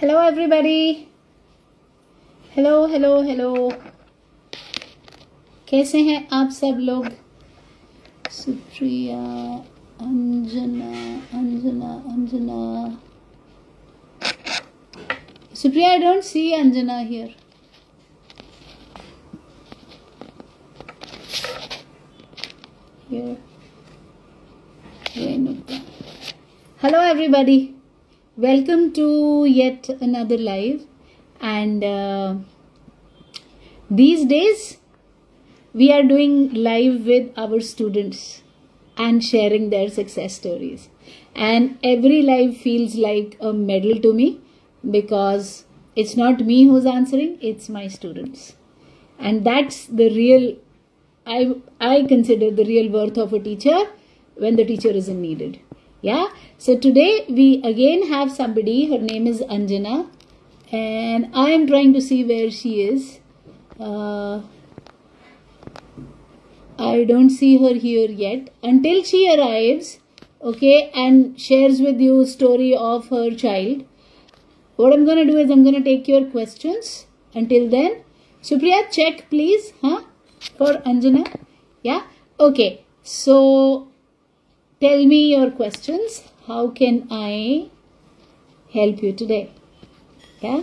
Hello everybody, hello hello hello, कैसे हैं आप सब लोग? Supriya, Anjana Anjana Anjana, Supriya, I don't see Anjana here. Here, Renuka. Hello everybody. Welcome to yet another live, and these days we are doing live with our students and sharing their success stories, and every live feels like a medal to me because it's not me who's answering, it's my students, and that's the real, I consider the real worth of a teacher when the teacher isn't needed. Yeah, so today we again have somebody. Her name is Anjana, and I am trying to see where she is. I don't see her here yet. Until she arrives, okay, and shares with you story of her child, what I'm gonna do is I'm gonna take your questions. Until then, Supriya, check please, for Anjana. Yeah, okay. So tell me your questions. How can I help you today? Yeah.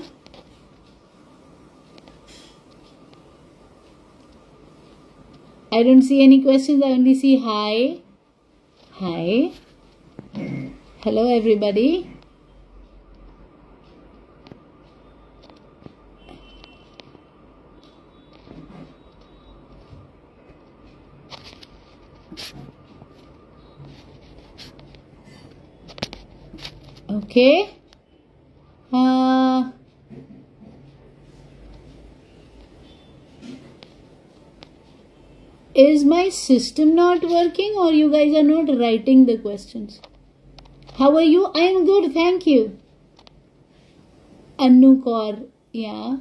I don't see any questions. I only see hi. Hi. Hello everybody. Okay. Is my system not working, or you guys are not writing the questions? How are you? I am good, thank you. Annu Kaur, yeah.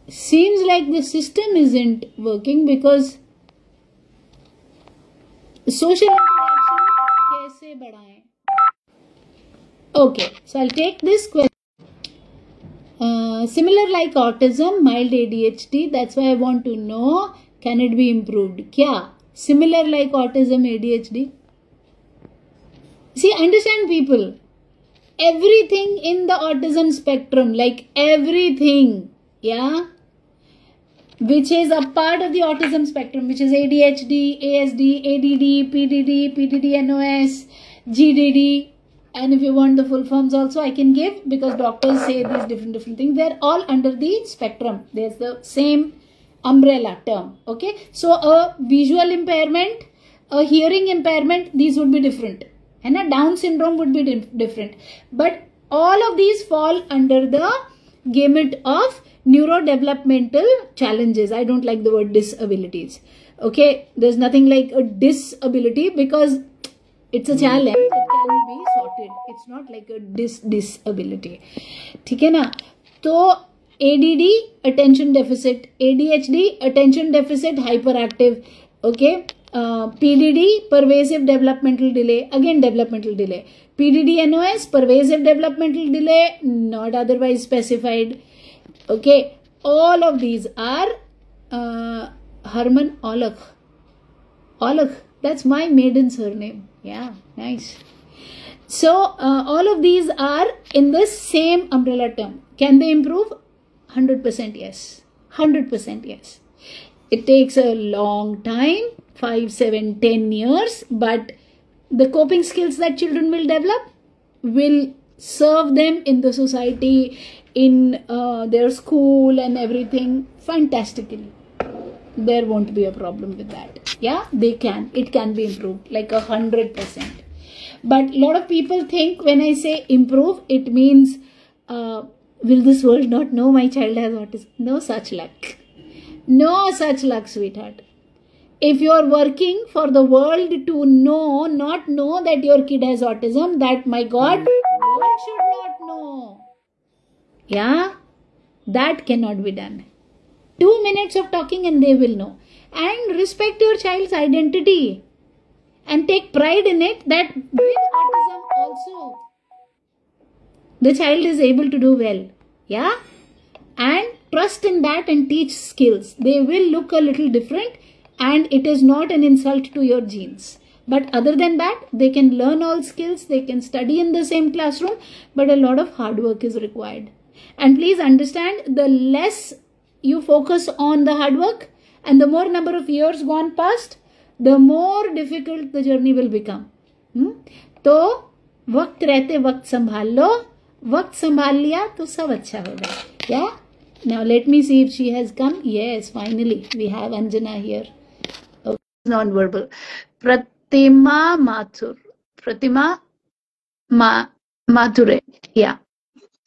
Seems like the system isn't working because social interaction कैसे बढ़ाएं? Okay, so I'll take this question. Similar like autism, mild ADHD. That's why I want to know, can it be improved? Kya? Similar like autism, ADHD. See, understand people. Everything in the autism spectrum, like everything, yeah, which is a part of the autism spectrum, which is ADHD, ASD, ADD, PDD, PDD-NOS, GDD, and if you want the full forms also I can give, because doctors say these different things. They're all under the spectrum. There's the same umbrella term. Okay, so a visual impairment, a hearing impairment, these would be different, and a Down syndrome would be different. But all of these fall under the gamut of neurodevelopmental challenges. I don't like the word disabilities. Okay, there's nothing like a disability because it's a challenge. It can be sorted. It's not like a disability. ठीक है ना? तो ADD, attention deficit, ADHD, attention deficit hyperactive, okay, PDD, pervasive developmental delay, again developmental delay, PDD-NOS, pervasive developmental delay, not otherwise specified, okay. All of these are Harman Olakh. Olakh, that's my maiden surname. Yeah, nice. So all of these are in the same umbrella term. Can they improve? 100% yes. 100% yes. It takes a long time, 5, 7, 10 years, but the coping skills that children will develop will serve them in the society, in their school and everything fantastically. There won't be a problem with that. Yeah, they can. It can be improved like 100%. But a lot of people think when I say improve, it means will this world not know my child has autism? No such luck. No such luck, sweetheart. If you are working for the world to know, not know that your kid has autism, that my God, world should not know. Yeah, that cannot be done. 2 minutes of talking and they will know. And respect your child's identity and take pride in it that with autism also the child is able to do well. Yeah, and trust in that and teach skills. They will look a little different, and it is not an insult to your genes. But other than that, they can learn all skills, they can study in the same classroom, but a lot of hard work is required. And please understand, the less you focus on the hard work and the more number of years gone past, the more difficult the journey will become. तो वक्त रहते वक्त संभाल लो, वक्त संभाल लिया तो सब अच्छा होगा. Yeah. Now let me see if she has come. Yes, finally we have Anjana here. Okay. Non-verbal. Pratima Mathur. Pratima Mathure. Yeah.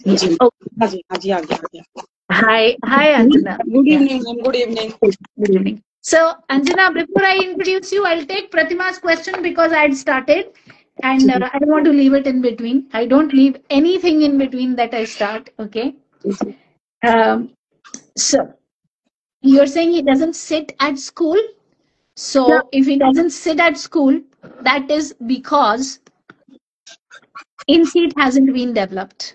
Ji Okay. हाँ जी आ गया. Hi Anjana. Good evening, ma'am. Good evening. Good evening. So Anjana, before I introduce you, I'll take Pratima's question because I had started, and I don't want to leave it in between. I don't leave anything in between that I start. Okay. So you're saying he doesn't sit at school. So if he doesn't sit at school, that is because in-seat hasn't been developed.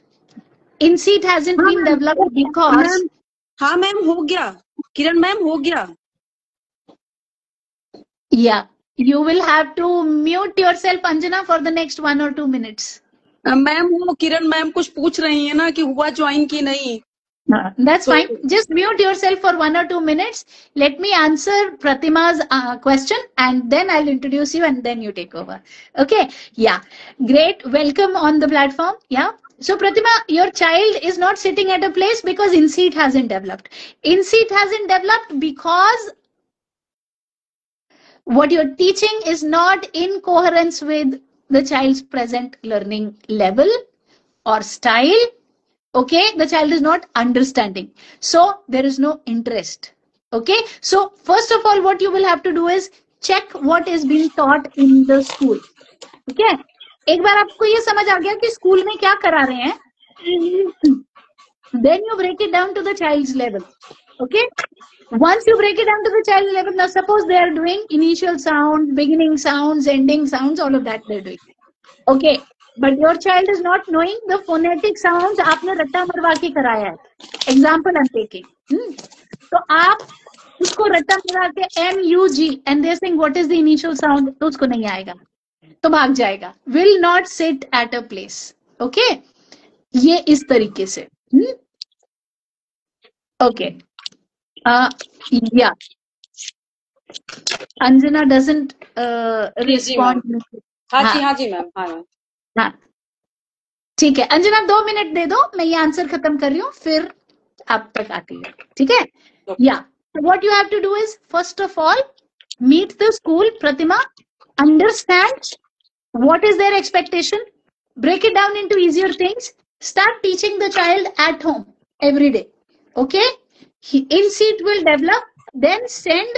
In-seat hasn't been developed because... हाँ ma'am हो गया, किरण ma'am हो गया. Yeah, you will have to mute yourself, Anjana, for the next 1 or 2 minutes. Ma'am वो किरण ma'am कुछ पूछ रही है ना कि हुआ ज्वाइन की नहीं. That's fine. Just mute yourself for 1 or 2 minutes. Let me answer Pratima's question, and then I'll introduce you, and then you take over. Okay. Yeah. Great. Welcome on the platform. Yeah. So Pratima, your child is not sitting at a place because in-seat hasn't developed. In-seat hasn't developed because what you're teaching is not in coherence with the child's present learning level or style. Okay, the child is not understanding, so there is no interest. Okay, so first of all, what you will have to do is check what is being taught in the school. Okay, एक बार आपको ये समझ आ गया कि school में क्या करा रहे हैं, then you break it down to the child's level. Okay, once you break it down to the child's level, now suppose they are doing initial sounds, beginning sounds, ending sounds, all of that they're doing. Okay, but your child is not knowing the phonetic sounds. आपने रट्टा मरवा के कराया है. Example I'm taking. तो आप उसको रट्टा मरवा के MUG and they're saying what is the initial sound, तो उसको नहीं आएगा, तो भाग जाएगा. Will not sit at a place. Okay, ये इस तरीके से. Okay. Yeah. Anjana doesn't respond. हाँ जी मैम. हाँ ठीक है. अंजना 2 मिनट दे दो, मैं ये आंसर खत्म कर रही हूँ, फिर आप तक आती है. ठीक है. या what you have to do is, first of all, meet the school. Pratima, understand what is their expectation, break it down into easier things, start teaching the child at home every day. Okay, in-seat will develop, then send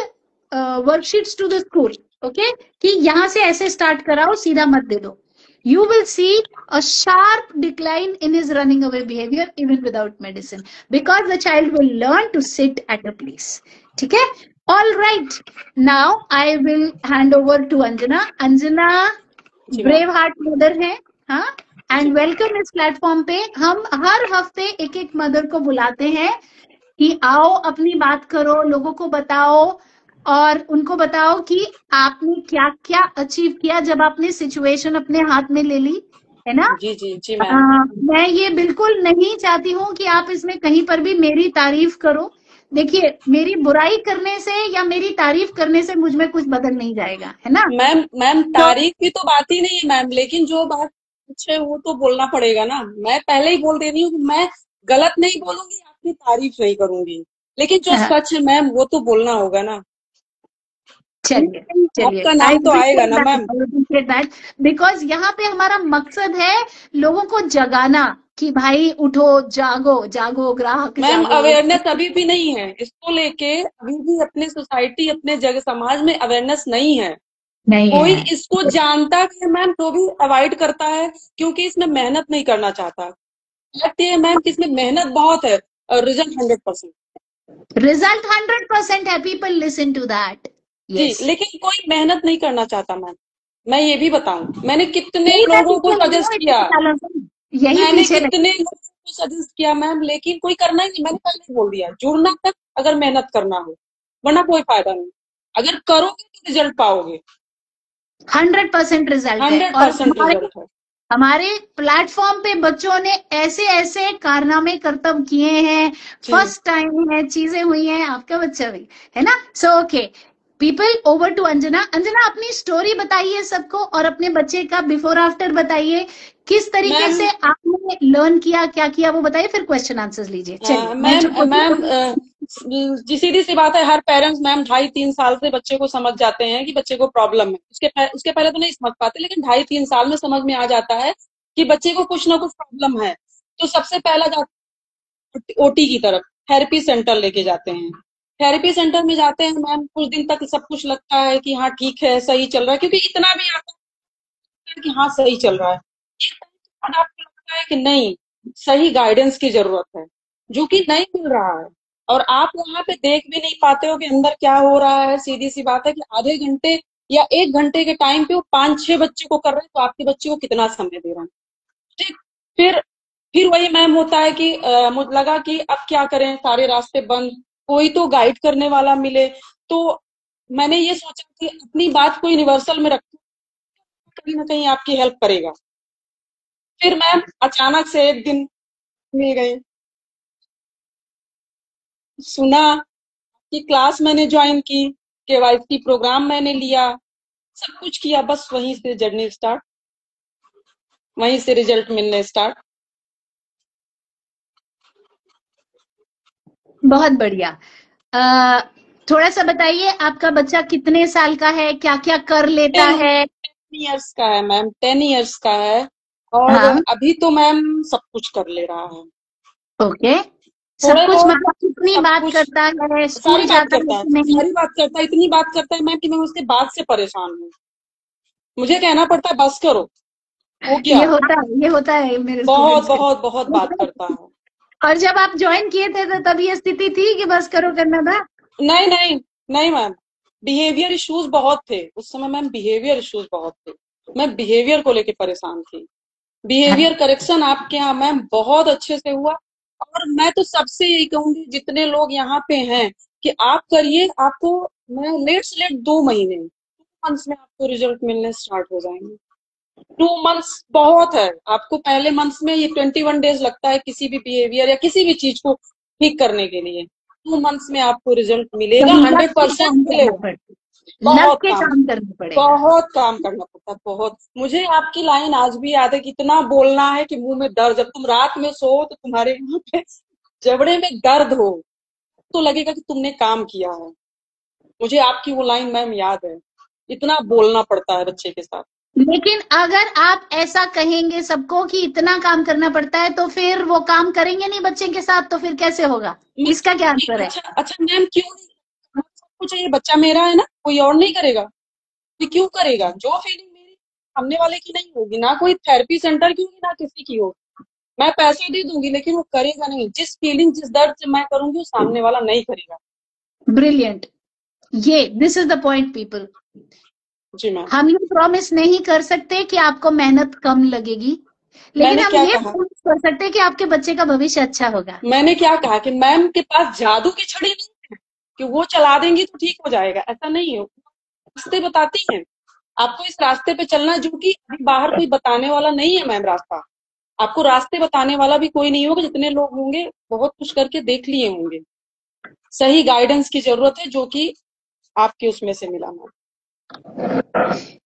worksheets to the school. Okay, कि यहाँ से ऐसे start कराओ, सीधा मत दे दो. You will see a sharp decline in his running away behavior even without medicine, because the child will learn to sit at a place. ठीक है? All right. Now I will hand over to Anjana. Anjana brave heart mother है, हाँ? And welcome इस platform पे. हम हर हफ्ते एक mother को बुलाते हैं कि आओ अपनी बात करो, लोगों को बताओ और उनको बताओ कि आपने क्या क्या अचीव किया जब आपने सिचुएशन अपने हाथ में ले ली, है ना? जी मैम. मैं ये बिल्कुल नहीं चाहती हूँ कि आप इसमें कहीं पर भी मेरी तारीफ करो. देखिए, मेरी बुराई करने से या मेरी तारीफ करने से मुझ में कुछ बदल नहीं जाएगा, है ना? मैम तारीफ की तो बात ही नहीं है मैम, लेकिन जो बात अच्छे वो तो बोलना पड़ेगा ना. मैं पहले ही बोल दे रही हूँ कि मैं गलत नहीं बोलूंगी, आपकी तारीफ नहीं करूंगी, लेकिन जो सच है मैम वो तो बोलना होगा ना. चलिए आपका नाम तो आएगा ना मैम. बिकॉज यहाँ पे हमारा मकसद है लोगों को जगाना कि भाई उठो, जागो ग्राहक. मैम अवेयरनेस अभी भी नहीं है इसको लेके, अभी भी अपने सोसाइटी, अपने जगह समाज में अवेयरनेस नहीं है. कोई इसको जानता है मैम तो भी अवॉइड करता है, क्योंकि इसमें मेहनत नहीं करना चाहता. लगती है मैम कि इसमें मेहनत बहुत है और रिजल्ट 100%. रिजल्ट 100% है. People listen to that. Yes. जी, लेकिन कोई मेहनत नहीं करना चाहता मैम. मैं ये भी बताऊं, मैंने कितने लोगों को सजेस्ट किया. यही मैंने पीछे कितने लोगों को सजेस्ट किया मैम, लेकिन कोई करना ही नहीं। मैंने पहले ही बोल दिया, जुड़ना तक अगर मेहनत करना हो, वरना कोई फायदा नहीं। अगर करोगे तो रिजल्ट पाओगे, 100% रिजल्ट है। और 100% रिजल्ट है। हमारे प्लेटफॉर्म पे बच्चों ने ऐसे ऐसे कारनामे करतब किए हैं, जी फर्स्ट टाइम है, चीजें हुई हैं, आपका बच्चा भी है ना। So okay people, over to Anjana. Anjana अपनी स्टोरी बताइए सबको और अपने बच्चे का बिफोर आफ्टर बताइए, किस तरीके मैम से आपने लर्न किया, क्या किया वो बताइए, फिर क्वेश्चन आंसर्स लीजिए। चलिए मैं मैम जो मैम जी सीधी सी बात है, हर पेरेंट्स मैम 2.5-3 साल से बच्चे को समझ जाते हैं कि बच्चे को प्रॉब्लम है। उसके पहले तो नहीं समझ पाते, लेकिन 2.5-3 साल में समझ में आ जाता है कि बच्चे को कुछ ना कुछ प्रॉब्लम है। तो सबसे पहला ओटी की तरफ थेरेपी सेंटर लेके जाते हैं। थेरेपी सेंटर में जाते हैं मैम, कुछ दिन तक सब कुछ लगता है कि हाँ ठीक है, सही चल रहा है, क्योंकि इतना भी आता है कि हाँ सही चल रहा है। एक टाइम के बाद आपको लगता है कि नहीं, सही गाइडेंस की जरूरत है, जो कि नहीं मिल रहा है। और आप वहां पे देख भी नहीं पाते हो कि अंदर क्या हो रहा है। सीधी सी बात है कि आधे घंटे या 1 घंटे के टाइम पे वो 5-6 बच्चे को कर रहे हैं, तो आपके बच्चे को कितना समय दे रहे हैं। ठीक। फिर फिर वही मैम होता है कि मुझे लगा कि अब क्या करें, सारे रास्ते बंद, कोई तो गाइड करने वाला मिले। तो मैंने ये सोचा कि अपनी बात को यूनिवर्सल में रखूं, कहीं ना कहीं आपकी हेल्प करेगा। फिर मैम अचानक से एक दिन मिल गई, सुना कि क्लास मैंने ज्वाइन की, केवाईसी प्रोग्राम मैंने लिया, सब कुछ किया, बस वहीं से जर्नी स्टार्ट, वहीं से रिजल्ट मिलने स्टार्ट। बहुत बढ़िया। थोड़ा सा बताइए आपका बच्चा कितने साल का है, क्या क्या कर लेता 10 है। 10 इयर्स का है मैम, 10 इयर्स का है। और हाँ अभी तो मैम सब कुछ कर ले रहा है। ओके। सब थोड़े कुछ बहुत मतलब कितनी सब बात कुछ, करता है, स्कूल सारी बात जाता है करता है, कि नहीं। सारी बात करता है, इतनी बात करता है मैम कि मैं उसके बात से परेशान हूँ। मुझे कहना पड़ता है बस करो, हो ये गया। होता है, ये होता है मेरे बहुत स्टूडेंट्स के बहुत बहुत बात साथ। करता है। और जब आप ज्वाइन किए थे तो तब ये स्थिति थी कि बस करो करना था। नहीं नहीं नहीं मैम, बिहेवियर इश्यूज बहुत थे उस समय मैम, बिहेवियर इश्यूज बहुत थे। मैं बिहेवियर को लेके परेशान थी। बिहेवियर करेक्शन आपके यहाँ मैम बहुत अच्छे से हुआ। और मैं तो सबसे यही कहूंगी, जितने लोग यहाँ पे हैं, कि आप करिए। आपको मैं लेट से लेट 2 महीने, 2 मंथ्स में आपको रिजल्ट मिलने स्टार्ट हो जाएंगे। 2 मंथ्स बहुत है। आपको पहले मंथ्स में ये 21 डेज लगता है किसी भी बिहेवियर या किसी भी चीज को ठीक करने के लिए। 2 मंथ्स में आपको रिजल्ट मिलेगा, तो लग 100% काम करना मिलेगा। पड़ता, लग बहुत के काम, काम करना पड़ेगा। बहुत काम करना पड़ता है, बहुत। मुझे आपकी लाइन आज भी याद है कि इतना बोलना है कि मुंह में दर्द, जब तुम रात में सो तो तुम्हारे यहाँ पे जबड़े में दर्द हो, तो लगेगा कि तुमने काम किया है। मुझे आपकी वो लाइन मैम याद है। इतना बोलना पड़ता है बच्चे के साथ। लेकिन अगर आप ऐसा कहेंगे सबको कि इतना काम करना पड़ता है तो फिर वो काम करेंगे नहीं बच्चे के साथ, तो फिर कैसे होगा, इसका क्या आंसर है। अच्छा अच्छा मैम, क्यों नहीं? सबको चाहिए, बच्चा मेरा है ना, कोई और नहीं करेगा। कोई क्यों करेगा? जो फीलिंग मेरी सामने वाले की नहीं होगी, ना कोई थेरेपी सेंटर की होगी, ना किसी की होगी। मैं पैसे दे दूंगी लेकिन वो करेगा नहीं। जिस फीलिंग, जिस दर्द से मैं करूंगी, वो सामने वाला नहीं करेगा। ब्रिलियंट। ये this is the point people. जी मैम। हम ये प्रॉमिस नहीं कर सकते कि आपको मेहनत कम लगेगी, लेकिन मैंने हम क्या ये कहा? प्रॉमिस कर सकते हैं कि आपके बच्चे का भविष्य अच्छा होगा। मैंने क्या कहा कि मैम के पास जादू की छड़ी नहीं है कि वो चला देंगी तो ठीक हो जाएगा, ऐसा नहीं है। रास्ते बताती हैं आपको, इस रास्ते पे चलना है, जो कि अभी बाहर कोई बताने वाला नहीं है मैम। रास्ता आपको रास्ते बताने वाला भी कोई नहीं होगा। जितने लोग होंगे बहुत कुछ करके देख लिए होंगे। सही गाइडेंस की जरूरत है, जो कि आपके उसमें से मिला मैम।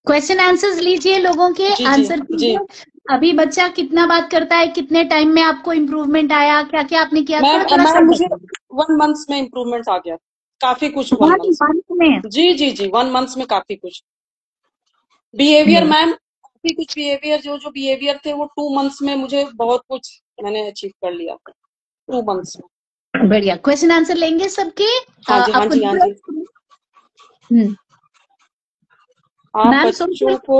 क्वेश्चन आंसर्स लीजिए, लोगों के जी जी आंसर जी कीजिए। अभी बच्चा कितना बात करता है, कितने टाइम में आपको इम्प्रूवमेंट आया, क्या क्या आपने किया, मैम, थोड़ा थोड़ा मैम सब मुझे बताइए। 1 मंथ में इम्प्रूवमेंट आ गया, काफी कुछ 1 मंथ में। वन में। जी जी जी, 1 मंथ में काफी कुछ। बिहेवियर नहीं, मैम, काफी कुछ बिहेवियर, जो जो बिहेवियर थे वो 2 मंथ्स में मुझे बहुत कुछ मैंने अचीव कर लिया 2 मंथ्स में। बढ़िया। क्वेश्चन आंसर लेंगे सबके। हाँ जी हाँ आपको जी हाँ जी। आप मैम बच्चों सोशल। को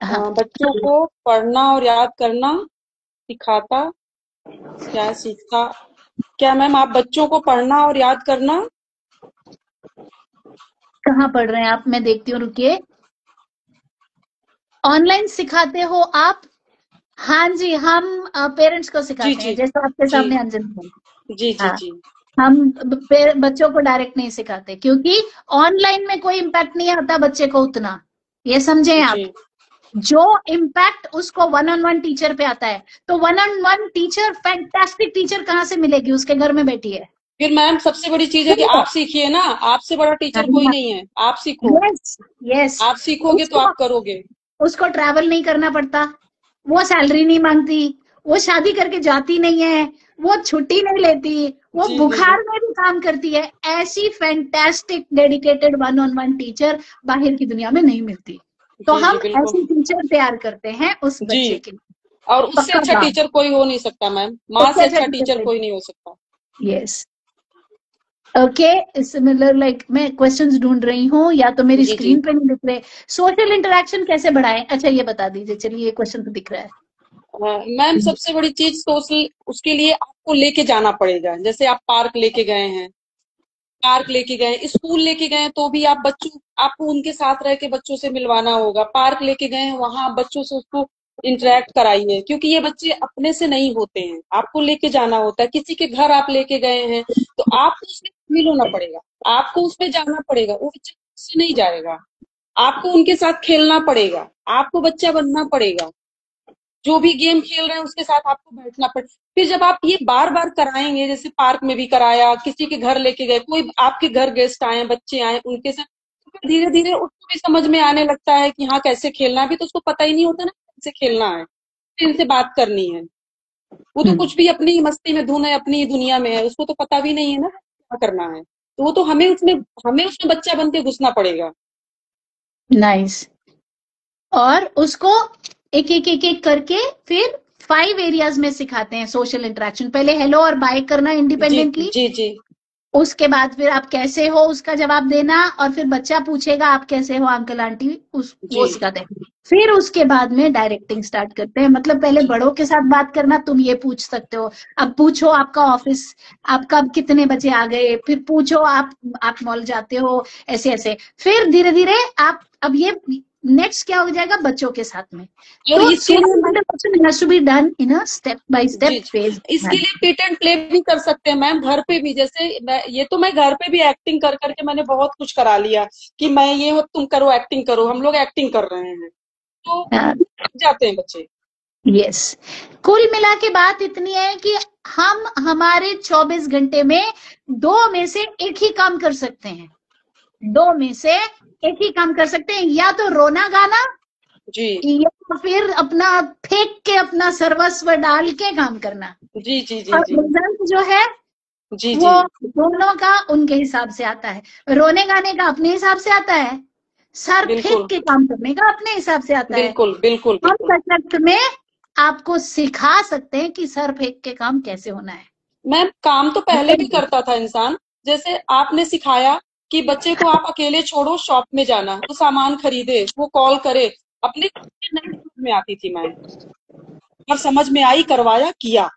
हाँ बच्चों को पढ़ना और याद करना सिखाता, क्या सीखता? क्या मैम आप बच्चों को पढ़ना और याद करना? कहाँ पढ़ रहे हैं आप, मैं देखती हूँ, रुकिए। ऑनलाइन सिखाते हो आप। हाँ जी, हम पेरेंट्स को सिखाते हैं, जी जैसे आपके जी सामने अंजन बोली। जी जी हाँ, जी हम बच्चों को डायरेक्ट नहीं सिखाते, क्योंकि ऑनलाइन में कोई इम्पैक्ट नहीं आता बच्चे को उतना, ये समझें आप। जी जो इम्पैक्ट उसको वन ऑन वन टीचर पे आता है, तो one on one teacher, fantastic teacher कहाँ से मिलेगी? उसके घर में बैठी है। फिर मैम सबसे बड़ी चीज है कि आप सीखिए ना, आपसे बड़ा टीचर कोई नहीं है, आप सीखो। Yes yes. आप सीखोगे तो उसको आप करोगे। उसको ट्रैवल नहीं करना पड़ता, वो सैलरी नहीं मांगती, वो शादी करके जाती नहीं है, वो छुट्टी नहीं लेती, वो जी जी जी बुखार में भी काम करती है। ऐसी fantastic dedicated one on one teacher बाहर की दुनिया में नहीं मिलती। तो जी जी हम बिल्कुल। ऐसे टीचर तैयार करते हैं उस जी, बच्चे के लिए। और उससे पक्का अच्छा काम। टीचर कोई हो नहीं सकता मैम, माँ उससे से अच्छा अच्छा टीचर टीचर कोई। कोई नहीं हो सकता। यस। ओके, सिमिलर लाइक मैं क्वेश्चंस ढूंढ रही हूँ, या तो मेरी जी जी स्क्रीन पे नहीं दिख रहे। सोशल इंटरेक्शन कैसे बढ़ाएं? अच्छा ये बता दीजिए, चलिए ये क्वेश्चन तो दिख रहा है। मैम सबसे बड़ी चीज सोशल, उसके लिए आपको लेके जाना पड़ेगा। जैसे आप पार्क लेके गए हैं, पार्क लेके गए, स्कूल लेके गए, तो भी आप बच्चों, आपको उनके साथ रह के बच्चों से मिलवाना होगा। पार्क लेके गए हैं, वहां बच्चों से उसको इंटरेक्ट कराइए, क्योंकि ये बच्चे अपने से नहीं होते हैं, आपको लेके जाना होता है। किसी के घर आप लेके गए हैं तो आपको उसमें शामिल होना पड़ेगा, आपको उसमें जाना पड़ेगा, वो बच्चा उससे नहीं जाएगा। आपको उनके साथ खेलना पड़ेगा, आपको बच्चा बनना पड़ेगा। जो भी गेम खेल रहे हैं उसके साथ आपको बैठना पड़े। फिर जब आप ये बार बार कराएंगे, जैसे पार्क में भी कराया, किसी के घर लेके गए, कोई आपके घर गेस्ट आए, बच्चे आए, उनके साथ, तो धीरे धीरे उसको भी समझ में आने लगता है कि हाँ कैसे खेलना है। अभी तो उसको पता ही नहीं होता ना कैसे खेलना है, फिर इनसे बात करनी है। वो तो कुछ भी अपनी मस्ती में धुन है, अपनी दुनिया में है, उसको तो पता भी नहीं है ना क्या करना है। तो वो तो हमें उसमें बच्चा बन के घुसना पड़ेगा। नाइस। और उसको एक एक एक एक करके फिर 5 एरियाज में सिखाते हैं सोशल इंटरेक्शन। पहले हेलो और बाय करना जी इंडिपेंडेंटली, जी जी उसके बाद फिर आप कैसे हो उसका जवाब देना, और फिर बच्चा पूछेगा आप कैसे हो अंकल आंटी, वो जी सिखाते हैं। फिर उसके बाद में डायरेक्टिंग स्टार्ट करते हैं, मतलब पहले बड़ों के साथ बात करना, तुम ये पूछ सकते हो, अब पूछो आपका ऑफिस, आपका अब कितने बजे आ गए, फिर पूछो आप मॉल जाते हो, ऐसे ऐसे। फिर धीरे धीरे आप, अब ये नेक्स्ट क्या हो जाएगा बच्चों के साथ में। और तो इसके लिए social interaction has to be done in a step by जी स्टेप जी फेज। इसके लिए पिट एंड प्ले भी कर सकते हैं मैम, घर पे भी। जैसे ये तो मैं घर पे भी एक्टिंग कर करके मैंने बहुत कुछ करा लिया, कि मैं ये हो तुम करो, एक्टिंग करो, हम लोग एक्टिंग कर रहे हैं, तो सीख जाते हैं बच्चे। यस। कुल मिला के बात इतनी है कि हम हमारे 24 घंटे में 2 में से एक ही काम कर सकते हैं, 2 में से एक ही काम कर सकते हैं, या तो रोना गाना, जी या फिर अपना फेंक के अपना सर्वस्व डाल के काम करना। जी जी जी और जी रिजल्ट जो है जी जी वो दोनों का उनके हिसाब से आता है। रोने गाने का अपने हिसाब से आता है, सर फेंक बिल्कुल के काम करने का अपने हिसाब से आता है। बिल्कुल बिल्कुल हम बिल्कुल। सशक्त में आपको सिखा सकते हैं कि सर फेंक के काम कैसे होना है। मैम काम तो पहले भी करता था इंसान। जैसे आपने सिखाया कि बच्चे को आप अकेले छोड़ो, शॉप में जाना, वो सामान खरीदे, वो कॉल करे, अपने नहीं समझ में आती थी मैम, और समझ में आई, करवाया, किया।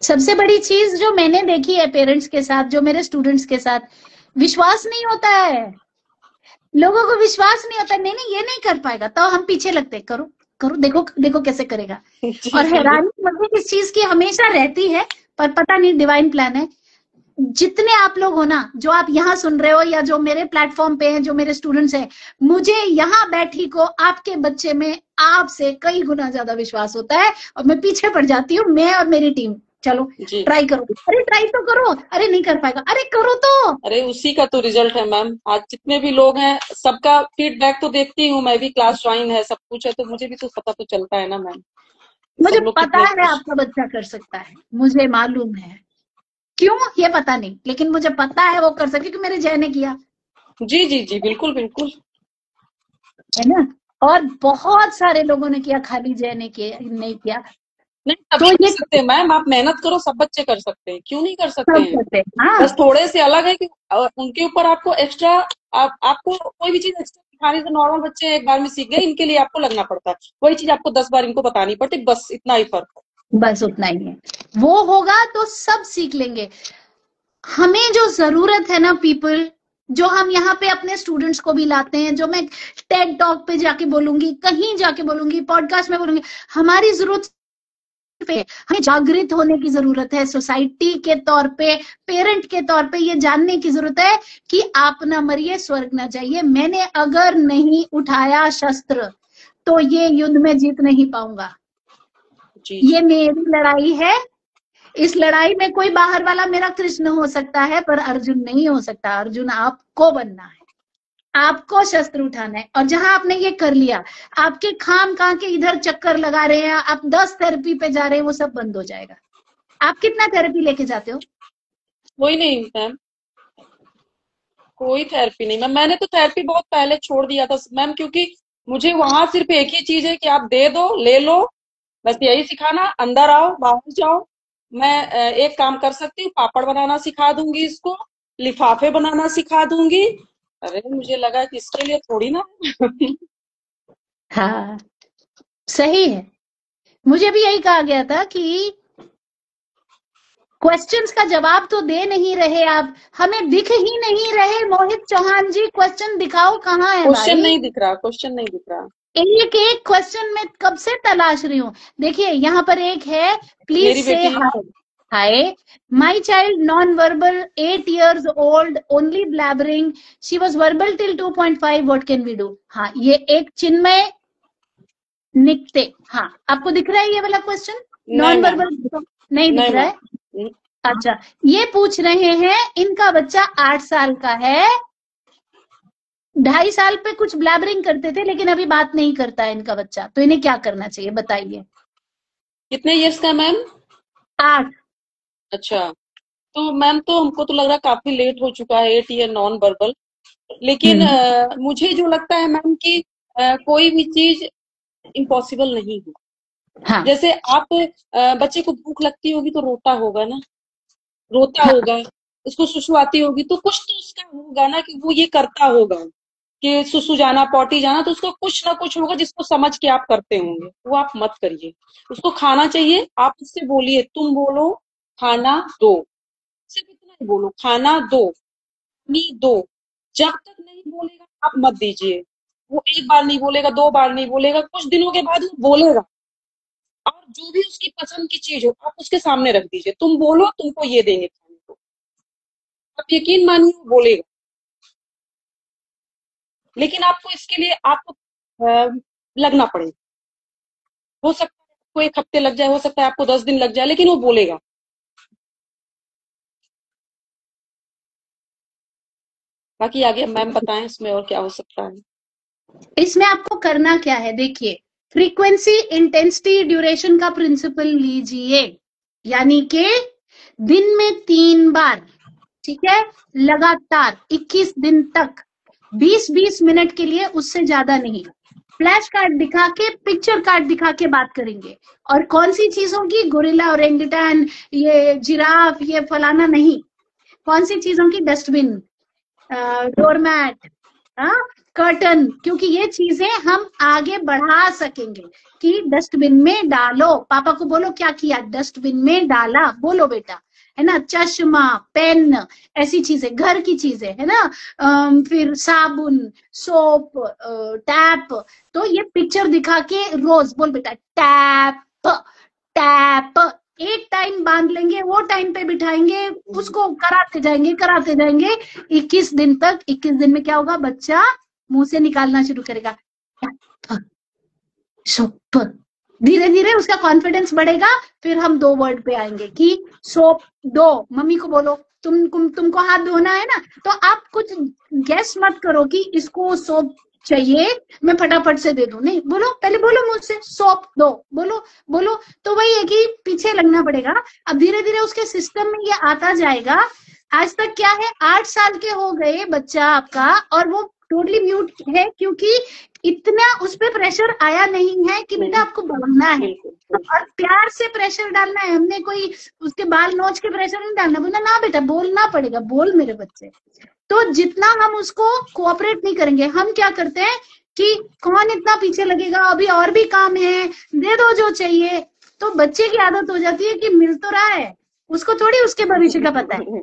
सबसे बड़ी चीज जो मैंने देखी है पेरेंट्स के साथ, जो मेरे स्टूडेंट्स के साथ, विश्वास नहीं होता है। लोगों को विश्वास नहीं होता, नहीं नहीं ये नहीं कर पाएगा, तो हम पीछे लगते, करो करो, देखो देखो कैसे करेगा। जी और जी हैरानी मुझे इस चीज की हमेशा रहती है, पर पता नहीं डिवाइन प्लान है। जितने आप लोग हो ना, जो आप यहाँ सुन रहे हो, या जो मेरे प्लेटफॉर्म पे हैं, जो मेरे स्टूडेंट्स हैं, मुझे यहाँ बैठी को आपके बच्चे में आपसे कई गुना ज्यादा विश्वास होता है, और मैं पीछे पड़ जाती हूँ, मैं और मेरी टीम। चलो जी। ट्राई करो, अरे ट्राई तो करो, अरे नहीं कर पाएगा, अरे करो तो। अरे उसी का तो रिजल्ट है मैम। आज जितने भी लोग हैं सबका फीडबैक तो देखती हूँ मैं भी, क्लास ज्वाइन है, सब कुछ है, तो मुझे भी तो पता तो चलता है ना मैम, मुझे सब लोग पता कितने है खुश। आपका बच्चा कर सकता है, मुझे मालूम है, क्यों ये पता नहीं, लेकिन मुझे पता है वो कर सके, क्योंकि मेरे जय ने किया जी जी जी बिल्कुल बिल्कुल। है ना। और बहुत सारे लोगों ने किया, खाली जय ने किया नहीं किया। नहीं, तो सभी कर ये सकते हैं मैम, आप मेहनत करो, सब बच्चे कर सकते हैं, क्यों नहीं कर सकते सब हैं। करते हैं। हाँ, बस थोड़े से अलग है कि उनके ऊपर आपको एक्स्ट्रा, आपको कोई भी चीज एक्स्ट्रा सिखाने से, नॉर्मल बच्चे एक बार में सीख गए, इनके लिए आपको लगना पड़ता है, वही चीज आपको 10 बार इनको बतानी पड़ती, बस इतना ही फर्क है। बस उतना ही है। वो होगा तो सब सीख लेंगे। हमें जो जरूरत है ना पीपल, जो हम यहाँ पे अपने स्टूडेंट्स को भी लाते हैं, जो मैं टेड टॉक पे जाके बोलूंगी, कहीं जाके बोलूंगी, पॉडकास्ट में बोलूंगी, हमारी जरूरत पे हमें जागृत होने की जरूरत है। सोसाइटी के तौर पे, पेरेंट के तौर पे ये जानने की जरूरत है कि आप ना मरिए, स्वर्ग ना जाइए। मैंने अगर नहीं उठाया शस्त्र तो ये युद्ध में जीत नहीं पाऊंगा। ये मेरी लड़ाई है। इस लड़ाई में कोई बाहर वाला मेरा कृष्ण हो सकता है, पर अर्जुन नहीं हो सकता। अर्जुन आपको बनना है, आपको शस्त्र उठाना है। और जहां आपने ये कर लिया, आपके खाम खा के इधर चक्कर लगा रहे हैं, आप 10 थेरेपी पे जा रहे हैं, वो सब बंद हो जाएगा। आप कितना थेरेपी लेके जाते हो? कोई नहीं मैम, कोई थेरेपी नहीं मैम। मैंने तो थेरेपी बहुत पहले छोड़ दिया था मैम, क्योंकि मुझे वहां सिर्फ एक ही चीज है कि आप दे दो, ले लो, बस यही सिखाना। अंदर आओ, बाहर जाओ। मैं एक काम कर सकती हूँ, पापड़ बनाना सिखा दूंगी इसको, लिफाफे बनाना सिखा दूंगी। अरे मुझे लगा कि इसके लिए थोड़ी ना। हाँ, सही है। मुझे भी यही कहा गया था कि क्वेश्चंस का जवाब तो दे नहीं रहे आप, हमें दिख ही नहीं रहे। मोहित चौहान जी, क्वेश्चन दिखाओ, कहाँ है क्वेश्चन भाई? नहीं दिख रहा, क्वेश्चन नहीं दिख रहा। एक एक क्वेश्चन में कब से तलाश रही हूँ। देखिए यहाँ पर एक है, प्लीज से hi, my child non verbal 8 years old, only blabbering, she was verbal till 2.5, what can we do? हाँ, ये एक चिन्मय निकते। हाँ, आपको दिख रहा है ये वाला क्वेश्चन? नॉन वर्बल नहीं दिख रहा है? अच्छा, ये पूछ रहे हैं, इनका बच्चा 8 साल का है, 2.5 साल पे कुछ ब्लैबरिंग करते थे, लेकिन अभी बात नहीं करता है इनका बच्चा, तो इन्हें क्या करना चाहिए बताइए? कितने इयर्स का मैम? 8। अच्छा, तो मैम तो हमको तो लग रहा है काफी लेट हो चुका है 8 ईयर नॉन वर्बल। लेकिन मुझे जो लगता है मैम कि कोई भी चीज इम्पॉसिबल नहीं है। हाँ। जैसे आप बच्चे को भूख लगती होगी तो रोता होगा ना, रोता होगा, उसको सुसु आती होगी तो कुछ तो उसका होगा ना कि वो ये करता होगा कि सुसु जाना, पॉटी जाना, तो उसको कुछ ना कुछ होगा जिसको समझ के आप करते होंगे। वो आप मत करिए। उसको खाना चाहिए, आप उससे बोलिए, तुम बोलो खाना दो, सिर्फ इतना ही बोलो, खाना दो, पानी दो। जब तक नहीं बोलेगा आप मत दीजिए। वो एक बार नहीं बोलेगा, 2 बार नहीं बोलेगा, कुछ दिनों के बाद वो बोलेगा। और जो भी उसकी पसंद की चीज हो आप उसके सामने रख दीजिए, तुम बोलो तुमको ये देंगे खाने को, आप यकीन मानिए वो बोलेगा। लेकिन आपको इसके लिए आपको लगना पड़ेगा। हो सकता है आपको 1 हफ्ते लग जाए, हो सकता है आपको 10 दिन लग जाए, लेकिन वो बोलेगा। बाकी आगे मैम बताएं इसमें और क्या हो सकता है। इसमें आपको करना क्या है, देखिए, फ्रीक्वेंसी, इंटेंसिटी, ड्यूरेशन का प्रिंसिपल लीजिए। यानी कि दिन में 3 बार, ठीक है, लगातार 21 दिन तक, 20-20 मिनट के लिए, उससे ज्यादा नहीं। फ्लैश कार्ड दिखा के, पिक्चर कार्ड दिखा के बात करेंगे। और कौन सी चीजों की? गोरिल्ला, ओरेंगुटान, ये जिराफ, ये फलाना नहीं। कौन सी चीजों की? डस्टबिन, डोरमैट, कर्टन, क्योंकि ये चीजें हम आगे बढ़ा सकेंगे कि डस्टबिन में डालो। पापा को बोलो क्या किया? डस्टबिन में डाला, बोलो बेटा, है ना। चश्मा, पेन, ऐसी चीजें, घर की चीजें, है ना। फिर साबुन, सोप, टैप। तो ये पिक्चर दिखा के रोज बोल बेटा, टैप टैप। एक टाइम बांध लेंगे, वो टाइम पे बिठाएंगे, उसको कराते जाएंगे 21 दिन तक। 21 दिन में क्या होगा? बच्चा मुंह से निकालना शुरू करेगा, सोप। धीरे धीरे उसका कॉन्फिडेंस बढ़ेगा। फिर हम 2 वर्ड पे आएंगे कि सोप दो, मम्मी को बोलो तुमको हाथ धोना है ना, तो आप कुछ गैस मत करो कि इसको सोप चाहिए, मैं फटाफट से दे दूं। नहीं, बोलो, पहले बोलो मुझसे सोप दो, बोलो बोलो। तो वही है कि पीछे लगना पड़ेगा। अब धीरे धीरे उसके सिस्टम में ये आता जाएगा। आज तक क्या है, 8 साल के हो गए बच्चा आपका, और वो टोटली म्यूट है, क्योंकि इतना उस पर प्रेशर आया नहीं है कि बेटा आपको बोलना है। और प्यार से प्रेशर डालना है, हमने कोई उसके बाल नोच के प्रेशर नहीं डालना, बोलना ना बेटा बोलना पड़ेगा, बोल मेरे बच्चे। तो जितना हम उसको कोऑपरेट नहीं करेंगे, हम क्या करते हैं कि कौन इतना पीछे लगेगा, अभी और भी काम है, दे दो जो चाहिए। तो बच्चे की आदत हो जाती है कि मिल तो रहा है, उसको थोड़ी उसके भविष्य का पता है।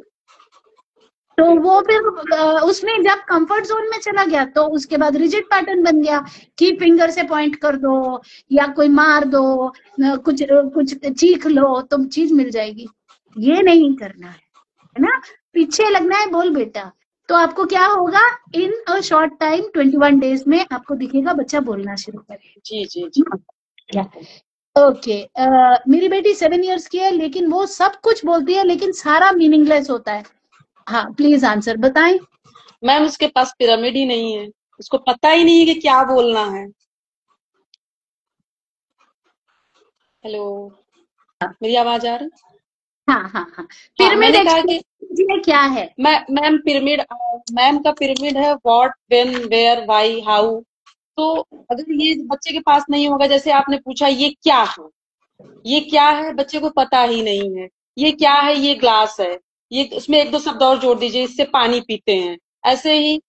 तो वो फिर उसमें जब कंफर्ट जोन में चला गया तो उसके बाद रिजिड पैटर्न बन गया कि फिंगर से पॉइंट कर दो या कोई मार दो, कुछ कुछ चीख लो तो चीज मिल जाएगी। ये नहीं करना है ना, पीछे लगना है, बोल बेटा। तो आपको क्या होगा, इन अ शॉर्ट टाइम 21 डेज में आपको दिखेगा बच्चा बोलना शुरू करे। जी जी जी। ओके मेरी बेटी 7 इयर्स की है लेकिन वो सब कुछ बोलती है लेकिन सारा मीनिंगलेस होता है। हाँ प्लीज आंसर बताएं। मैम उसके पास पिरामिड ही नहीं है, उसको पता ही नहीं है कि क्या बोलना है। हेलो, मेरी आवाज आ रही? हाँ हाँ हाँ, हाँ, पिरामिड मैंने कहा कि एक्सप्लेन क्या है? मैम पिरामिड, मैम का पिरामिड है what, when, where, why, how. तो अगर ये बच्चे के पास नहीं होगा, जैसे आपने पूछा ये क्या है, ये क्या है, बच्चे को पता ही नहीं है। ये क्या है, ये ग्लास है, ये उसमें एक दो शब्द और जोड़ दीजिए, इससे पानी पीते हैं। ऐसे ही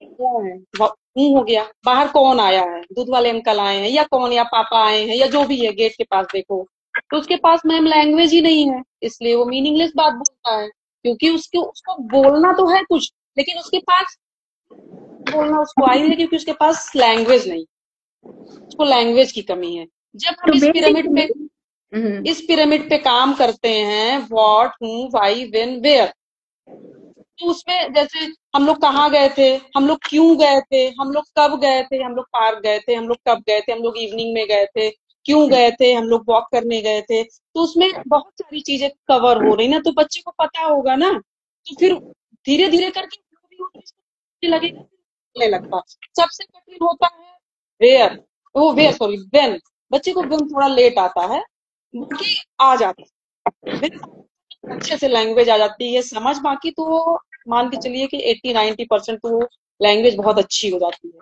क्या है, मुंह हो गया, बाहर कौन आया है, दूध वाले अंकल आए हैं, या कौन, या पापा आए हैं, या जो भी है गेट के पास देखो। तो उसके पास मैम लैंग्वेज ही नहीं है, इसलिए वो मीनिंगलेस बात बोलता है। क्योंकि उसको उसको बोलना तो है कुछ, लेकिन उसके पास बोलना उसको आई नहीं है, क्योंकि उसके पास लैंग्वेज नहीं, उसको लैंग्वेज की कमी है। जब हम तो इस पिरामिड पे काम करते हैं, what, who, why, when, where, तो उसमें जैसे हम लोग कहाँ गए थे, हम लोग क्यों गए थे, हम लोग कब गए थे, हम लोग पार्क गए थे, हम लोग कब गए थे, हम लोग इवनिंग में गए थे, क्यों गए थे, हम लोग वॉक करने गए थे। तो उसमें बहुत सारी चीजें कवर हो रही ना, तो बच्चे को पता होगा ना, तो फिर धीरे धीरे करके जो भी वो चीज को लगेगा, बोलने लगता। सबसे कठिन होता है वेयर, वो वेयर सॉरी वेन, बच्चे को वेन थोड़ा लेट आता है, बाकी आ जाता है, अच्छे से लैंग्वेज आ जाती है समझ। बाकी तो मान के चलिए कि 80-90% तो लैंग्वेज बहुत अच्छी हो जाती है,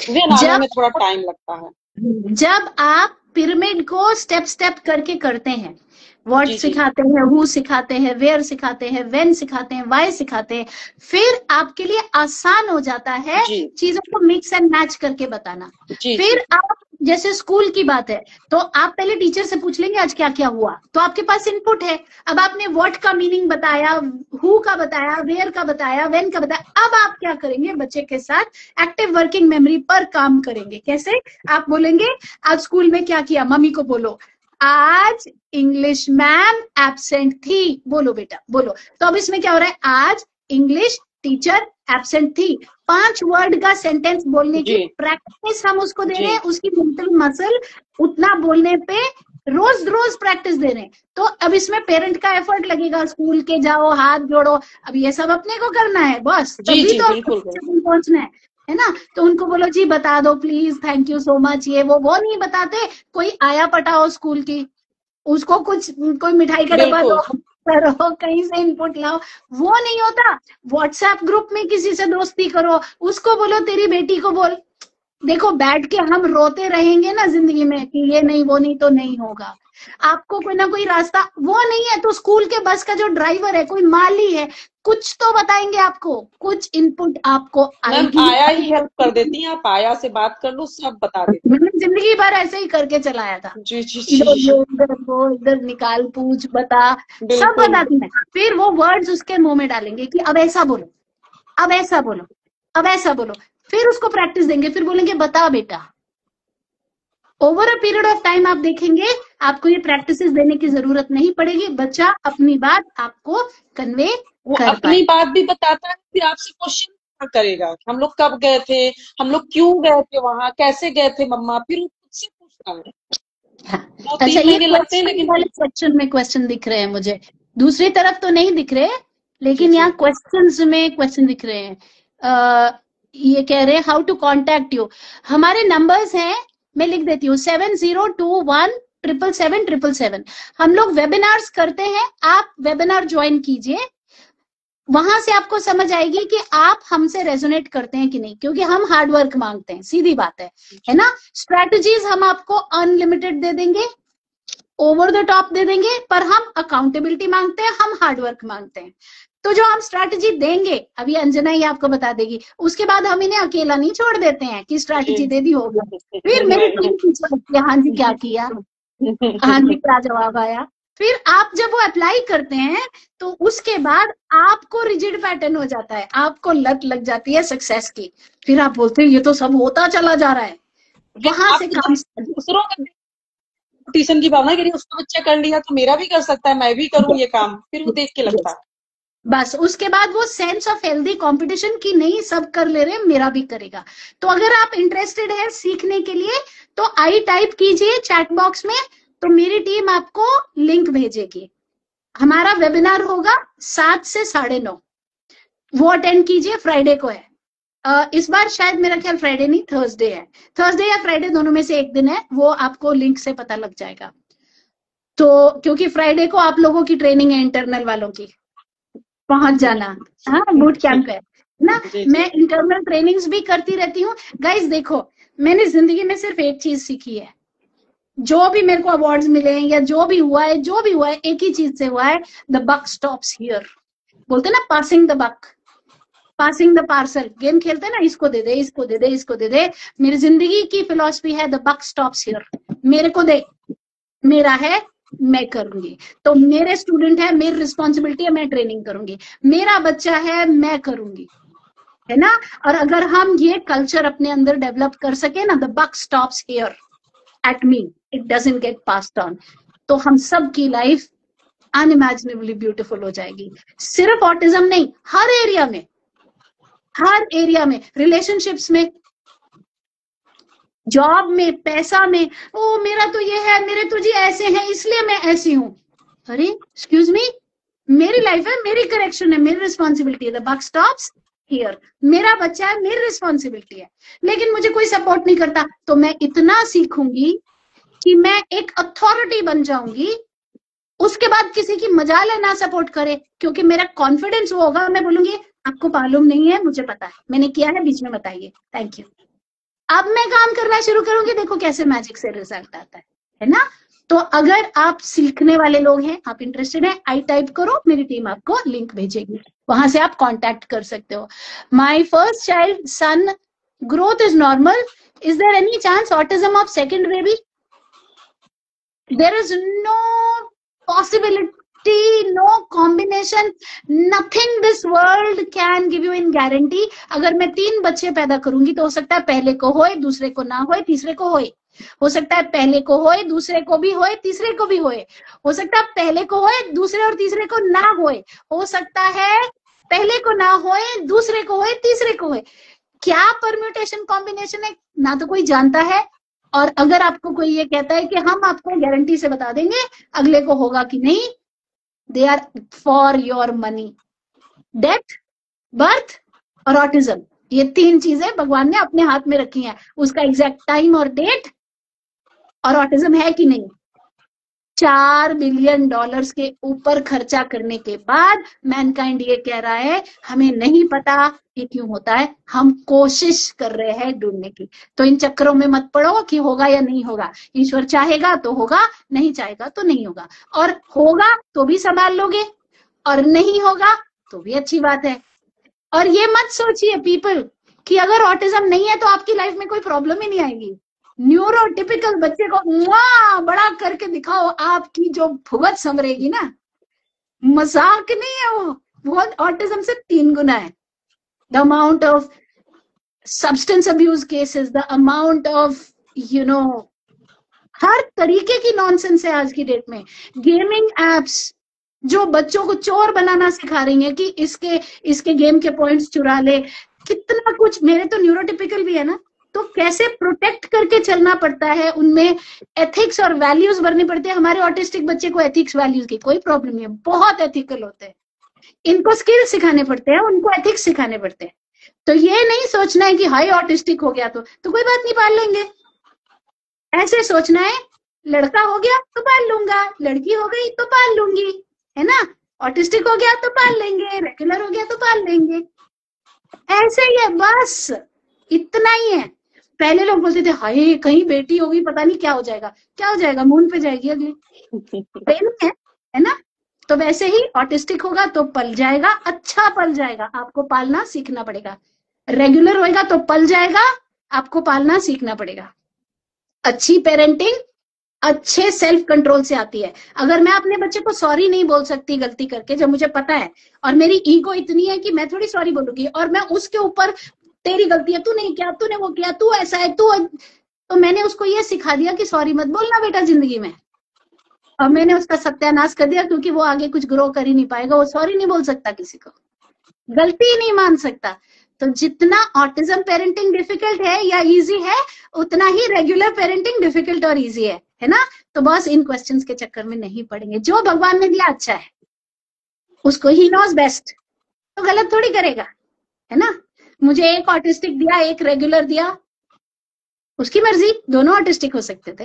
वे आने में थोड़ा टाइम लगता है। जब आप पिरामिड को स्टेप स्टेप करके करते हैं, व्हाट जी जी सिखाते हैं, हु सिखाते हैं, वेयर सिखाते हैं, व्हेन सिखाते हैं, व्हाई सिखाते हैं, फिर आपके लिए आसान हो जाता है जी चीजों को मिक्स एंड मैच करके बताना। जी फिर जी आप जैसे स्कूल की बात है तो आप पहले टीचर से पूछ लेंगे आज क्या क्या हुआ, तो आपके पास इनपुट है। अब आपने व्हाट का मीनिंग बताया, हु का बताया, वेयर का बताया, व्हेन का बताया। अब आप क्या करेंगे, बच्चे के साथ एक्टिव वर्किंग मेमोरी पर काम करेंगे। कैसे? आप बोलेंगे आज स्कूल में क्या किया, मम्मी को बोलो आज इंग्लिश मैम एब्सेंट थी, बोलो बेटा बोलो। तो अब इसमें क्या हो रहा है, आज इंग्लिश टीचर एब्सेंट थी। 5 वर्ड का सेंटेंस बोलने की प्रैक्टिस हम उसको दे रहे हैं, उसकी मेंटल मसल उतना बोलने पे रोज रोज प्रैक्टिस दे रहे हैं। तो अब इसमें पेरेंट का एफर्ट लगेगा, स्कूल के जाओ, हाथ जोड़ो, अब ये सब अपने को करना है बस, तभी तो पहुंचना है ना। तो उनको बोलो जी बता दो please, thank you so much, ये वो नहीं बताते। कोई आया पटाओ स्कूल की, उसको कुछ कोई मिठाई का डब्बा दो, करो कहीं से इनपुट लाओ, वो नहीं होता। व्हाट्सएप ग्रुप में किसी से दोस्ती करो, उसको बोलो तेरी बेटी को बोल। देखो बैठ के हम रोते रहेंगे ना जिंदगी में कि ये नहीं वो नहीं, तो नहीं होगा। आपको कोई ना कोई रास्ता, वो नहीं है तो स्कूल के बस का जो ड्राइवर है, कोई माली है, कुछ तो बताएंगे आपको, कुछ इनपुट आपको आएगी। आया ही हेल्प कर देती हैं, आप आया से बात कर लो, सब बता देती। मैंने जिंदगी भर ऐसे ही करके चलाया था। जी जी जी इधर निकाल, पूछ, बता, सब बताती है। फिर वो वर्ड्स उसके मुंह में डालेंगे कि अब ऐसा बोलो, अब ऐसा बोलो, अब ऐसा बोलो। फिर उसको प्रैक्टिस देंगे, फिर बोलेंगे बता बेटा। Over a period of time आप देखेंगे आपको ये प्रैक्टिस देने की जरूरत नहीं पड़ेगी, बच्चा अपनी बात आपको कन्वे कर अपनी बात भी बताता है, फिर आपसे क्वेश्चन करेगा, हम लोग कब गए थे, हम लोग क्यों गए थे वहां, कैसे गए थे मम्मा, फिर वो खुद से पूछता है। अच्छा, ये क्वेश्चन वाले सेक्शन में क्वेश्चन दिख रहे हैं मुझे, दूसरी तरफ तो नहीं दिख रहे, लेकिन यहाँ क्वेश्चंस में क्वेश्चन दिख रहे हैं। ये कह रहे हैं हाउ टू कॉन्टेक्ट यू। हमारे नंबर्स हैं, मैं लिख देती हूँ 7021777777। हम लोग वेबिनार्स करते हैं, आप वेबिनार ज्वाइन कीजिए, वहां से आपको समझ आएगी कि आप हमसे रेजोनेट करते हैं कि नहीं, क्योंकि हम हार्ड वर्क मांगते हैं, सीधी बात है ना। स्ट्रैटेजीज हम आपको अनलिमिटेड दे देंगे, ओवर द टॉप दे देंगे, पर हम अकाउंटेबिलिटी मांगते हैं, हम हार्ड वर्क मांगते हैं। तो जो हम स्ट्रैटेजी देंगे, अभी अंजना ही आपको बता देगी, उसके बाद हम इन्हें अकेला नहीं छोड़ देते हैं कि स्ट्रैटेजी दे दी होगा। फिर मेरी टीम पूछती है हाँ जी क्या किया, हाँ जी क्या जवाब आया, फिर आप जब वो अप्लाई करते हैं तो उसके बाद आपको रिजिड पैटर्न हो जाता है, आपको लत लग जाती है सक्सेस की, फिर आप बोलते हैं ये तो सब होता चला जा रहा है, वहां से काम दूसरों का कंपटीशन की भावना कि उसको बच्चा कर लिया तो मेरा भी कर सकता है, मैं भी करूं ये काम, फिर वो देख के लगता है। बस उसके बाद वो सेंस ऑफ हेल्दी कंपटीशन की नहीं सब कर ले रहे मेरा भी करेगा। तो अगर आप इंटरेस्टेड है सीखने के लिए तो आई टाइप कीजिए चैट बॉक्स में, तो मेरी टीम आपको लिंक भेजेगी। हमारा वेबिनार होगा 7 से 9:30, वो अटेंड कीजिए, फ्राइडे को है। इस बार शायद मेरा ख्याल फ्राइडे नहीं थर्सडे है, थर्सडे या फ्राइडे दोनों में से एक दिन है, वो आपको लिंक से पता लग जाएगा। तो क्योंकि फ्राइडे को आप लोगों की ट्रेनिंग है इंटरनल वालों की, पहुंच जाना, हाँ बूट कैंप है ना। मैं इंटरनल ट्रेनिंग्स भी करती रहती हूँ। गाइस देखो, मैंने जिंदगी में सिर्फ एक चीज सीखी है, जो भी मेरे को अवार्ड्स मिले हैं या जो भी हुआ है एक ही चीज से हुआ है, द बक स्टॉप्स हियर। बोलते ना passing the buck, passing the parcel, game खेलते ना, इसको दे दे, इसको दे दे, इसको दे दे। मेरी जिंदगी की फिलॉसफी है द बक स्टॉप्स हियर, मेरे को दे, मेरा है, मैं करूंगी। तो मेरे स्टूडेंट है, मेरी रिस्पॉन्सिबिलिटी है, मैं ट्रेनिंग करूंगी, मेरा बच्चा है, मैं करूंगी, है ना। और अगर हम ये कल्चर अपने अंदर डेवलप कर सके ना, the buck stops here at me, it doesn't get passed on, तो हम सब की लाइफ अनइमेजिनेबली ब्यूटीफुल हो जाएगी। सिर्फ ऑटिज्म नहीं, हर एरिया में, हर एरिया में, रिलेशनशिप्स में, जॉब में, पैसा में। ओ मेरा तो ये है, मेरे तो जी ऐसे हैं इसलिए मैं ऐसी हूं। अरे एक्सक्यूज मी, मेरी लाइफ है, मेरी करेक्शन है, मेरी रिस्पॉन्सिबिलिटी है, द बक स्टॉप्स हियर। मेरा बच्चा है, मेरी रिस्पॉन्सिबिलिटी है, लेकिन मुझे कोई सपोर्ट नहीं करता, तो मैं इतना सीखूंगी कि मैं एक अथॉरिटी बन जाऊंगी। उसके बाद किसी की मजाल है ना सपोर्ट करे, क्योंकि मेरा कॉन्फिडेंस वो होगा, मैं बोलूंगी आपको मालूम नहीं है, मुझे पता है, मैंने किया है, बीच में बताइए, थैंक यू। अब मैं काम करना शुरू करूंगी, देखो कैसे मैजिक से रिजल्ट आता है ना। तो अगर आप सीखने वाले लोग हैं, आप इंटरेस्टेड हैं, आई टाइप करो, मेरी टीम आपको लिंक भेजेगी, वहां से आप कांटेक्ट कर सकते हो। My first child son growth is normal, is there any chance autism of second baby? There is no possibility, no combination, nothing this world can give you in guarantee। अगर मैं 3 बच्चे पैदा करूंगी तो हो सकता है पहले को होए, दूसरे को ना होए, तीसरे को होए, हो सकता है पहले को होए, दूसरे को भी होए, तीसरे को भी होए, हो सकता है पहले को होए, दूसरे और तीसरे को ना होए, हो सकता है पहले को ना होए, दूसरे को होए, तीसरे को होए। क्या परम्यूटेशन कॉम्बिनेशन है ना तो कोई जानता है। और अगर आपको कोई ये कहता है कि हम आपको गारंटी से बता देंगे अगले को होगा कि नहीं, they are for your money. Death, birth और ऑटिज्म, ये 3 चीजें भगवान ने अपने हाथ में रखी हैं, उसका एग्जैक्ट टाइम और डेट, और ऑटिज्म है कि नहीं। $4 बिलियन के ऊपर खर्चा करने के बाद मैनकाइंड ये कह रहा है हमें नहीं पता ये क्यों होता है, हम कोशिश कर रहे हैं ढूंढने की। तो इन चक्करों में मत पड़ो कि होगा या नहीं होगा, ईश्वर चाहेगा तो होगा, नहीं चाहेगा तो नहीं होगा, और होगा तो भी संभाल लोगे और नहीं होगा तो भी अच्छी बात है। और ये मत सोचिए पीपल कि अगर ऑटिज्म नहीं है तो आपकी लाइफ में कोई प्रॉब्लम ही नहीं आएगी। न्यूरोटिपिकल बच्चे को बड़ा करके दिखाओ, आपकी जो भुगत संभरेगी ना, मजाक नहीं है वो ऑटिज्म से 3 गुना है। The amount of substance abuse cases, the amount of her तरीके की नॉनसेंस है आज की डेट में। गेमिंग एप्स जो बच्चों को चोर बनाना सिखा रही है कि इसके गेम के पॉइंट्स चुरा ले, कितना कुछ। मेरे तो न्यूरोटिपिकल भी है ना, तो कैसे प्रोटेक्ट करके चलना पड़ता है, उनमें एथिक्स और वैल्यूज भरनी पड़ती है। हमारे ऑटिस्टिक बच्चे को एथिक्स वैल्यूज की कोई प्रॉब्लम नहीं है, बहुत एथिकल होते हैं। इनको स्किल सिखाने पड़ते हैं, उनको एथिक्स सिखाने पड़ते हैं। तो ये नहीं सोचना है कि हाई ऑटिस्टिक हो गया तो कोई बात नहीं, पाल लेंगे। ऐसे सोचना है लड़का हो गया तो पाल लूंगा, लड़की हो गई तो पाल लूंगी, है ना। ऑटिस्टिक हो गया तो पाल लेंगे, रेगुलर हो गया तो पाल लेंगे, ऐसे ही है, बस इतना ही है। पहले लोग बोलते थे हाय कहीं बेटी होगी पता नहीं क्या हो जाएगा, क्या हो जाएगा, मून पे जाएगी अगली, प्रेम है ना। तो वैसे ही ऑटिस्टिक होगा तो पल जाएगा, अच्छा पल जाएगा, आपको पालना सीखना पड़ेगा। रेगुलर होएगा तो पल जाएगा, आपको पालना सीखना पड़ेगा। अच्छी पेरेंटिंग, अच्छे सेल्फ कंट्रोल से आती है। अगर मैं अपने बच्चे को सॉरी नहीं बोल सकती गलती करके, जब मुझे पता है और मेरी ईगो इतनी है कि मैं थोड़ी सॉरी बोलूंगी, और मैं उसके ऊपर तेरी गलती है, तू नहीं किया, तूने वो किया, तू ऐसा है, तो मैंने उसको ये सिखा दिया कि सॉरी मत बोलना बेटा जिंदगी में। और मैंने उसका सत्यानाश कर दिया, क्योंकि वो आगे कुछ ग्रो कर ही नहीं पाएगा, वो सॉरी नहीं बोल सकता, किसी को गलती ही नहीं मान सकता। तो जितना ऑटिज्म पेरेंटिंग डिफिकल्ट है या इजी है, उतना ही रेगुलर पेरेंटिंग डिफिकल्ट और इजी है ना। तो बस इन क्वेश्चंस के चक्कर में नहीं पड़ेंगे। जो भगवान ने दिया अच्छा है, उसको ही नोज बेस्ट, तो गलत थोड़ी करेगा, है ना। मुझे एक ऑटिस्टिक दिया, एक रेगुलर दिया, उसकी मर्जी, दोनों ऑटिस्टिक हो सकते थे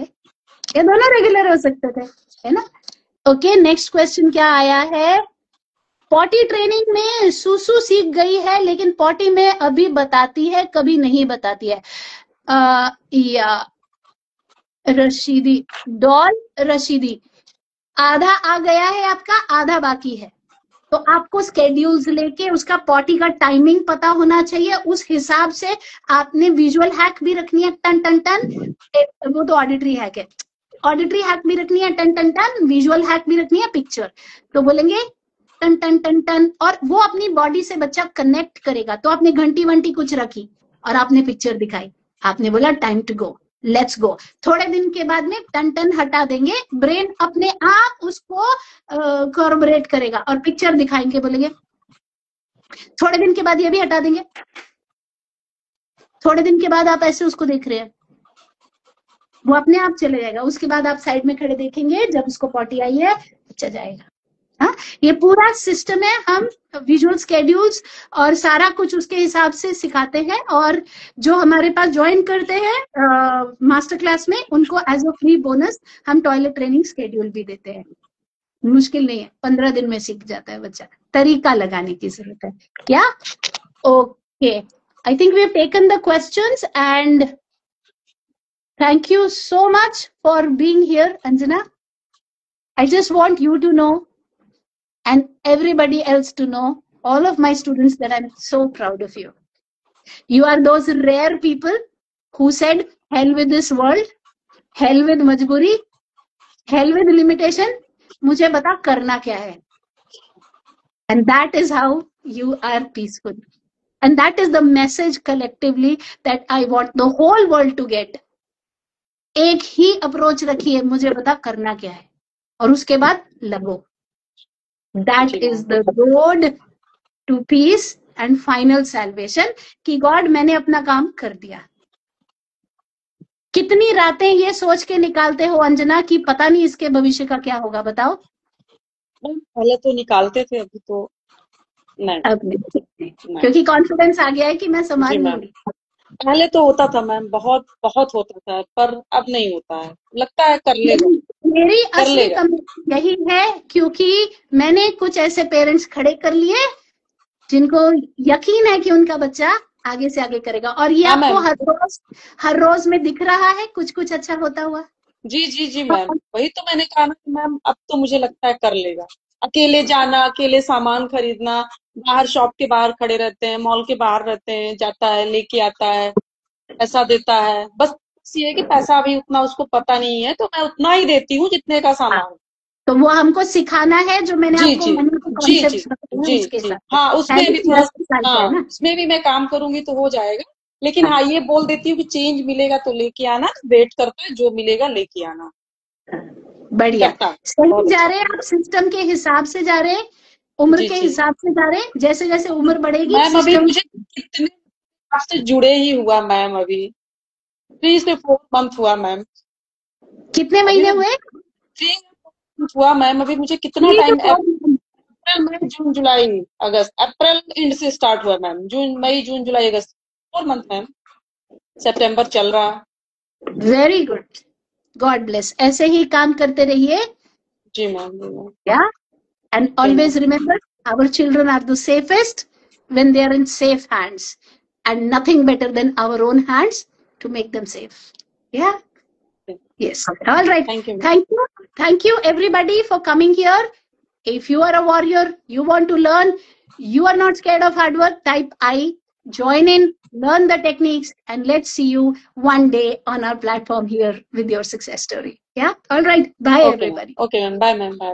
या दोनों रेगुलर हो सकते थे, है ना। ओके, नेक्स्ट क्वेश्चन क्या आया है। पॉटी ट्रेनिंग में सुसु सीख गई है, लेकिन पॉटी में अभी बताती है, कभी नहीं बताती है। या रशीदी, डॉल रशीदी, आधा आ गया है आपका, आधा बाकी है। तो आपको स्केड्यूल्स लेके उसका पॉटी का टाइमिंग पता होना चाहिए, उस हिसाब से आपने विजुअल हैक भी रखनी है, टन टन टन, वो तो ऑडिटरी हैक है, ऑडिटरी हैक भी रखनी है, टन टन टन, विजुअल हैक भी रखनी है, पिक्चर। तो बोलेंगे टन टन टन टन, और वो अपनी बॉडी से बच्चा कनेक्ट करेगा। तो आपने घंटी वंटी कुछ रखी और आपने पिक्चर दिखाई, आपने बोला time to go, let's go. थोड़े दिन के बाद में टन टन हटा देंगे, ब्रेन अपने आप उसको कॉर्पोरेट करेगा और पिक्चर दिखाएंगे, बोलेंगे। थोड़े दिन के बाद ये भी हटा देंगे, थोड़े दिन के बाद आप ऐसे उसको देख रहे हैं, वो अपने आप चले जाएगा। उसके बाद आप साइड में खड़े देखेंगे, जब उसको पॉटी आई है बच्चा जाएगा। हाँ, ये पूरा सिस्टम है, हम विजुअल स्केड्यूल्स और सारा कुछ उसके हिसाब से सिखाते हैं। और जो हमारे पास ज्वाइन करते हैं मास्टर क्लास में, उनको एज अ फ्री बोनस हम टॉयलेट ट्रेनिंग स्केड्यूल भी देते हैं। मुश्किल नहीं है, 15 दिन में सीख जाता है बच्चा, तरीका लगाने की जरूरत है क्या। Okay, I think we have taken the questions and thank you so much for being here Anjana. I just want you to know and everybody else to know, all of my students, that I'm so proud of you. You are those rare people who said, hell with this world, hell with majburi, hell with limitation, मुझे बता करना क्या है. And that is how you are peaceful. And that is the message collectively that I want the whole world to get. एक ही approach रखिए, मुझे बता करना क्या है, और उसके बाद लगो. That is the road to peace and final salvation. कि गॉड मैंने अपना काम कर दिया. कितनी रातें ये सोच के निकालते हो अंजना कि पता नहीं इसके भविष्य का क्या होगा, बताओ. पहले तो निकालते थे, अभी तो नहीं, अब नहीं. क्योंकि कॉन्फिडेंस आ गया है कि मैं संभाल लूंगी. पहले तो होता था मैम, बहुत बहुत होता था, पर अब नहीं होता है. लगता है कर लेगा. मेरी असली कमी यही है, क्योंकि मैंने कुछ ऐसे पेरेंट्स खड़े कर लिए जिनको यकीन है कि उनका बच्चा आगे से आगे करेगा, और ये आपको हर रोज में दिख रहा है कुछ कुछ अच्छा होता हुआ. जी जी जी मैम, वही तो मैंने कहा ना मैम, अब तो मुझे लगता है कर लेगा. अकेले जाना, अकेले सामान खरीदना, बाहर शॉप के बाहर खड़े रहते हैं, मॉल के बाहर रहते हैं, जाता है, लेके आता है, पैसा देता है. बस ये है कि पैसा अभी उतना उसको पता नहीं है, तो मैं उतना ही देती हूँ जितने का सामान. तो वो हमको सिखाना है, जो मैंने आपको जी जी. हाँ, उसमें भी थोड़ा, हाँ उसमें भी मैं काम करूंगी तो हो जाएगा. लेकिन हाँ, ये बोल देती हूँ कि चेंज मिलेगा तो लेके आना, वेट करता है, जो मिलेगा लेके आना. बढ़िया, सही जा रहे हैं आप, सिस्टम के हिसाब से जा रहे हैं, उम्र के हिसाब से जा रहे हैं. जैसे जैसे उम्र बढ़ेगी मैम, अभी मुझे कितने आपसे जुड़े ही हुआ मैम, अभी 3 से 4 मंथ हुआ मैम. कितने महीने हुए? 3 मंथ हुआ मैम. अभी मुझे कितना टाइम, अप्रैल मई जून जुलाई अगस्त, अप्रैल एंड से स्टार्ट हुआ मैम. जून मई जून जुलाई अगस्त 4 मंथ मैम. सितंबर चल रहा. Very good, God bless. ऐसे ही काम करते रहिए. जी मैम. या and always remember, our children are the safest when they are in safe hands, and nothing better than our own hands to make them safe. Yeah. Yes. All right. Thank you everybody for coming here. If you are a warrior, you want to learn, you are not scared of hard work, type I. join in, learn the techniques, and let's see you one day on our platform here with your success story. Yeah. All right. Bye, everybody. Okay, ma'am. Bye, ma'am. Bye.